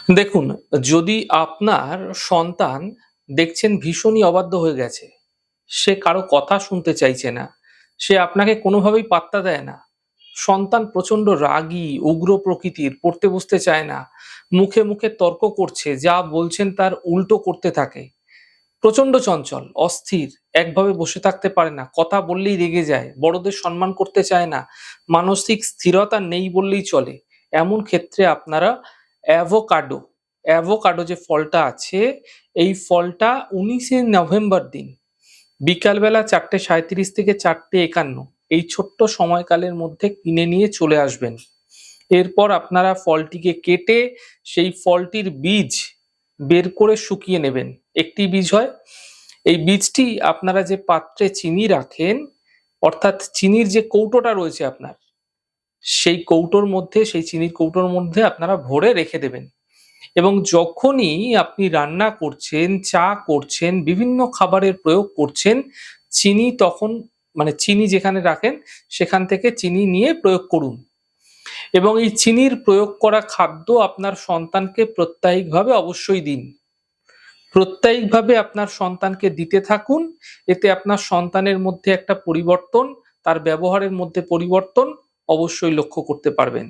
দেখুন, যদি আপনার সন্তান দেখছেন ভীষণই অবাধ্য হয়ে গেছে, সে কারো কথা শুনতে চাইছে না, সে আপনাকে কোনোভাবেই পাত্তা দেয় না। সন্তান প্রচণ্ড রাগী, উগ্র প্রকৃতির, পড়তে বসতে চায় না, মুখে মুখে তর্ক করছে, যা বলছেন তার উল্টো করতে থাকে। প্রচণ্ড চঞ্চল, অস্থির, একভাবে বসে থাকতে পারে না, কথা বললেই রেগে যায়, বড়দের সম্মান করতে চায় না, মানসিক স্থিরতা নেই বললেই চলে। এমন ক্ষেত্রে আপনারা অ্যাভোকাডো, অ্যাভোকাডো যে ফলটা আছে, এই ফলটা ১৯শে নভেম্বর দিন বিকালবেলা ৪:৩৭ থেকে ৪:৫১ এই ছোট্ট সময়কালের মধ্যে কিনে নিয়ে চলে আসবেন। এরপর আপনারা ফলটিকে কেটে সেই ফলটির বীজ বের করে শুকিয়ে নেবেন। একটি বীজ হয়। এই বীজটি আপনারা যে পাত্রে চিনি রাখেন, অর্থাৎ চিনির যে কৌটোটা রয়েছে আপনার, সেই কৌটোর মধ্যে, সেই চিনির কৌটোর মধ্যে আপনারা ভরে রেখে দেবেন। এবং যখনই আপনি রান্না করছেন, চা করছেন, বিভিন্ন খাবারের প্রয়োগ করছেন, চিনি তখন মানে চিনি যেখানে রাখেন সেখান থেকে চিনি নিয়ে প্রয়োগ করুন। এবং এই চিনির প্রয়োগ করা খাদ্য আপনার সন্তানকে প্রত্যায়িকভাবে অবশ্যই দিন। প্রত্যায়িকভাবে আপনার সন্তানকে দিতে থাকুন। এতে আপনার সন্তানের মধ্যে একটা পরিবর্তন, তার ব্যবহারের মধ্যে পরিবর্তন অবশ্যই লক্ষ্য করতে পারবেন।